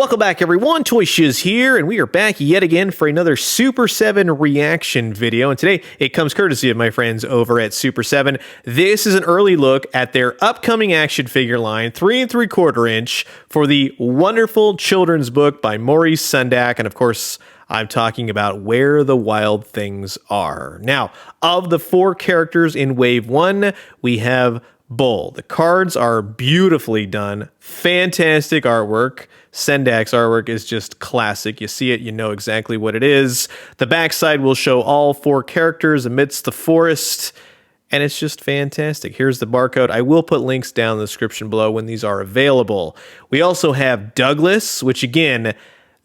Welcome back, everyone. Toy Shiz here, and we are back yet again for another Super 7 reaction video. And today, it comes courtesy of my friends over at Super 7. This is an early look at their upcoming action figure line, 3 3/4 inch, for the wonderful children's book by Maurice Sendak. And of course, I'm talking about Where the Wild Things Are. Now, of the 4 characters in Wave 1, we have Bull. The cards are beautifully done. Fantastic artwork. Sendak's artwork is just classic. You see it, you know exactly what it is. The backside will show all 4 characters amidst the forest, and it's just fantastic. Here's the barcode. I will put links down in the description below when these are available. We also have Douglas, which again,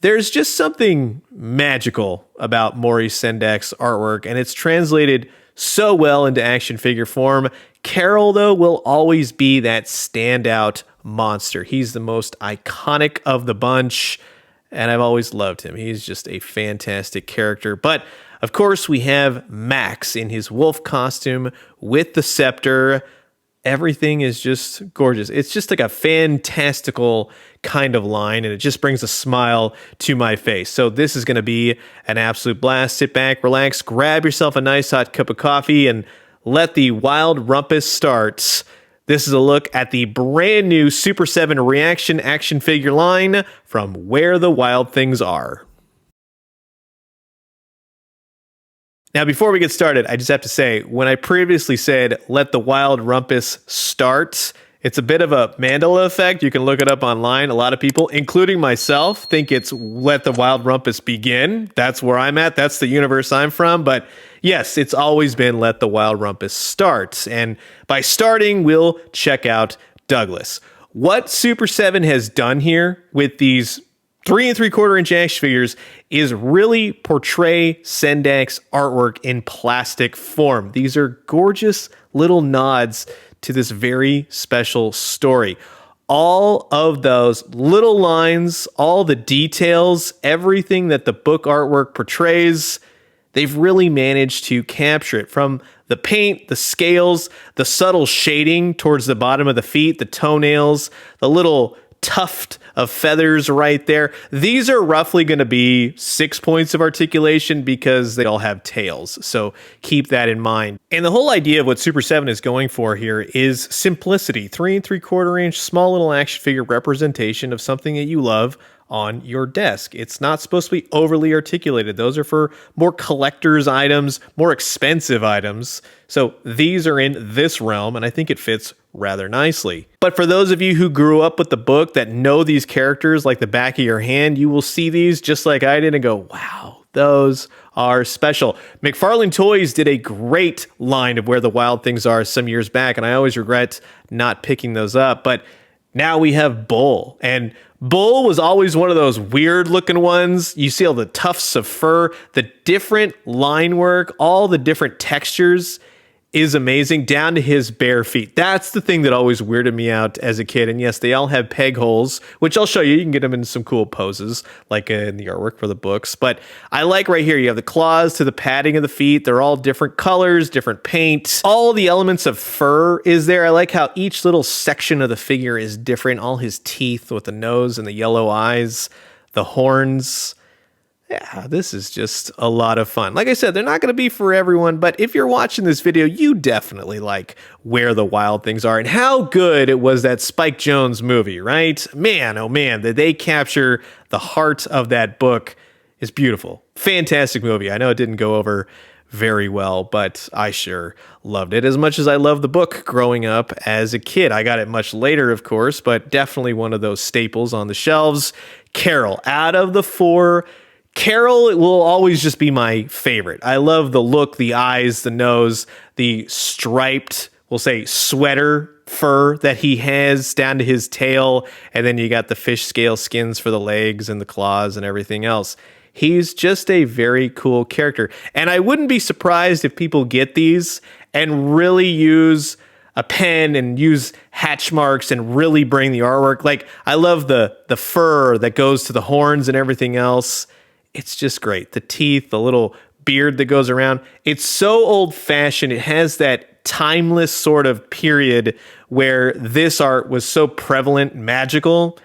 there's just something magical about Maurice Sendak's artwork, and it's translated so well into action figure form. Carol, though, will always be that standout monster. He's the most iconic of the bunch, and I've always loved him. He's just a fantastic character. But, of course, we have Max in his wolf costume with the scepter. Everything is just gorgeous. It's just like a fantastical kind of line, and it just brings a smile to my face. So this is going to be an absolute blast. Sit back, relax, grab yourself a nice hot cup of coffee, and let the wild rumpus start. This is a look at the brand new Super 7 reaction action figure line from Where the Wild Things Are. Now, before we get started, I just have to say, when I previously said, let the wild rumpus start, it's a bit of a Mandela effect. You can look it up online. A lot of people, including myself, think it's let the wild rumpus begin. That's where I'm at. That's the universe I'm from. But yes, it's always been let the wild rumpus start. And by starting, we'll check out Douglas. What Super 7 has done here with these 3 3/4 inch action figures is really portray Sendak's artwork in plastic form. These are gorgeous little nods to this very special story. All of those little lines, all the details, everything that the book artwork portrays, they've really managed to capture it. From the paint, the scales, the subtle shading towards the bottom of the feet, the toenails, the little tuft of feathers right there. These are roughly going to be 6 points of articulation because they all have tails. So keep that in mind. And the whole idea of what Super 7 is going for here is simplicity. 3 3/4 inch, small little action figure representation of something that you love on your desk. It's not supposed to be overly articulated. Those are for more collector's items, more expensive items. So these are in this realm, and I think it fits rather nicely. But for those of you who grew up with the book that know these characters like the back of your hand, you will see these just like I did and go, wow, those are special. McFarlane Toys did a great line of Where the Wild Things Are some years back, and I always regret not picking those up. But now we have Bull, and Bull was always one of those weird looking ones. You see all the tufts of fur, the different line work, all the different textures is amazing, down to his bare feet. That's the thing that always weirded me out as a kid. And yes, they all have peg holes, which I'll show you. You can get them in some cool poses, like in the artwork for the books. But I like right here, you have the claws to the padding of the feet. They're all different colors, different paint. All the elements of fur is there. I like how each little section of the figure is different. All his teeth with the nose and the yellow eyes, the horns. Yeah, this is just a lot of fun. Like I said, they're not going to be for everyone, but if you're watching this video, you definitely like Where the Wild Things Are. And how good it was that Spike Jonze movie, right? Man, oh man, did they capture the heart of that book. Is beautiful. Fantastic movie. I know it didn't go over very well, but I sure loved it as much as I loved the book growing up as a kid. I got it much later, of course, but definitely one of those staples on the shelves. Carol, out of the 4, Carol will always just be my favorite. I love the look, the eyes, the nose, the striped, we'll say, sweater fur that he has down to his tail, and then you got the fish scale skins for the legs and the claws and everything else. He's just a very cool character, and I wouldn't be surprised if people get these and really use a pen and use hatch marks and really bring the artwork. Like, I love the fur that goes to the horns and everything else. It's just great. The teeth, the little beard that goes around. It's so old-fashioned. It has that timeless sort of period where this art was so prevalent, magical.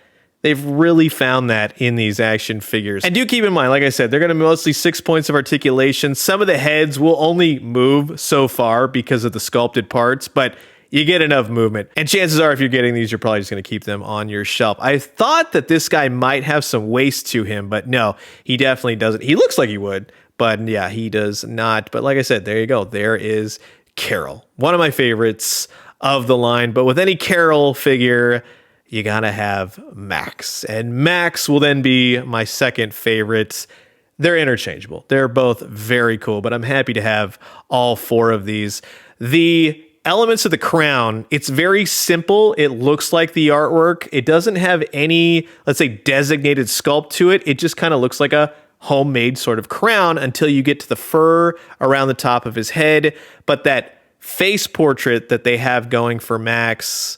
They've really found that in these action figures. And do keep in mind, like I said, they're going to mostly 6 points of articulation. Some of the heads will only move so far because of the sculpted parts, but you get enough movement. And chances are, if you're getting these, you're probably just going to keep them on your shelf. I thought that this guy might have some waist to him, but no, he definitely doesn't. He looks like he would, but yeah, he does not. But like I said, there you go. There is Carol, one of my favorites of the line. But with any Carol figure, you gotta have Max. And Max will then be my second favorite. They're interchangeable. They're both very cool, but I'm happy to have all 4 of these. The elements of the crown, it's very simple. It looks like the artwork. It doesn't have any, let's say, designated sculpt to it. It just kind of looks like a homemade sort of crown until you get to the fur around the top of his head. But that face portrait that they have going for Max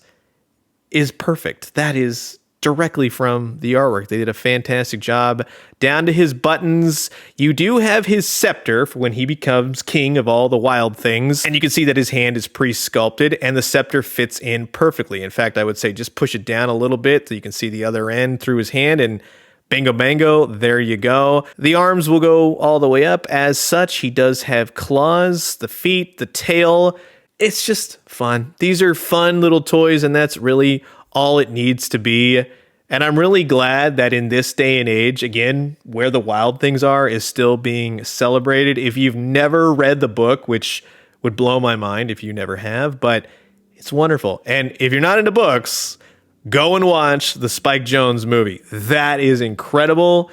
is perfect. That is directly from the artwork. They did a fantastic job. Down to his buttons, you do have his scepter for when he becomes king of all the wild things. And you can see that his hand is pre-sculpted and the scepter fits in perfectly. In fact, I would say just push it down a little bit so you can see the other end through his hand, and bingo bango, there you go. The arms will go all the way up. As such, he does have claws, the feet, the tail. It's just fun. These are fun little toys, and that's really all it needs to be. And I'm really glad that in this day and age, again, where the wild things are is still being celebrated. If you've never read the book, which would blow my mind if you never have, but it's wonderful. And if you're not into books, go and watch the Spike Jonze movie. That is incredible.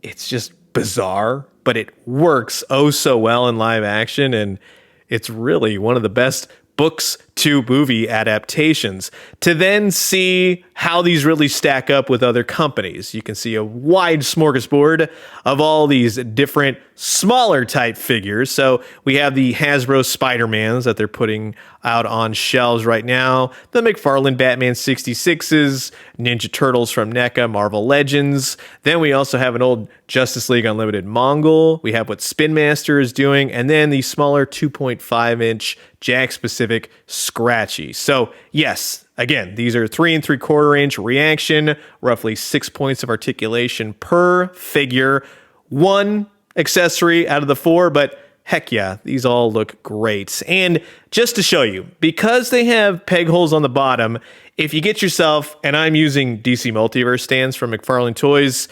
It's just bizarre, but it works oh so well in live action, and it's really one of the best books to movie adaptations. To then see how these really stack up with other companies. You can see a wide smorgasbord of all these different smaller type figures. So we have the Hasbro Spider-Mans that they're putting out on shelves right now, the McFarlane Batman 66s, Ninja Turtles from NECA, Marvel Legends. Then we also have an old Justice League Unlimited Mongol. We have what Spin Master is doing, and then the smaller 2.5-inch Jakks Pacific Scratchy. So yes, again, these are 3 3/4-inch ReAction, roughly 6 points of articulation per figure. 1 accessory out of the 4, but heck yeah, these all look great. And just to show you, because they have peg holes on the bottom, if you get yourself, and I'm using DC Multiverse stands from McFarlane Toys,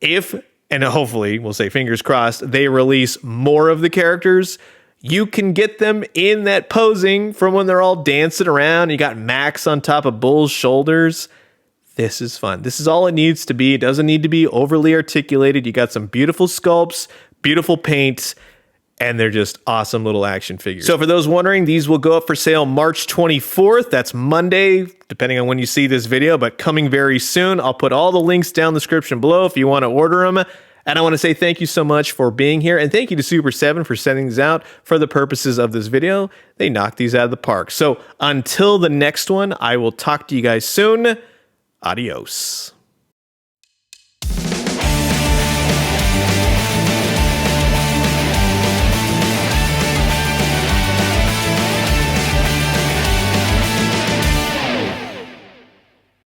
if, and hopefully, we'll say fingers crossed, they release more of the characters, you can get them in that posing from when they're all dancing around. You got Max on top of Bull's shoulders. This is fun. This is all it needs to be. It doesn't need to be overly articulated. You got some beautiful sculpts, beautiful paints, and they're just awesome little action figures. So for those wondering, these will go up for sale March 24th. That's Monday, depending on when you see this video, but coming very soon. I'll put all the links down in the description below if you want to order them. And I want to say thank you so much for being here, and thank you to Super 7 for sending these out for the purposes of this video. They knocked these out of the park. So until the next one, I will talk to you guys soon. Adios.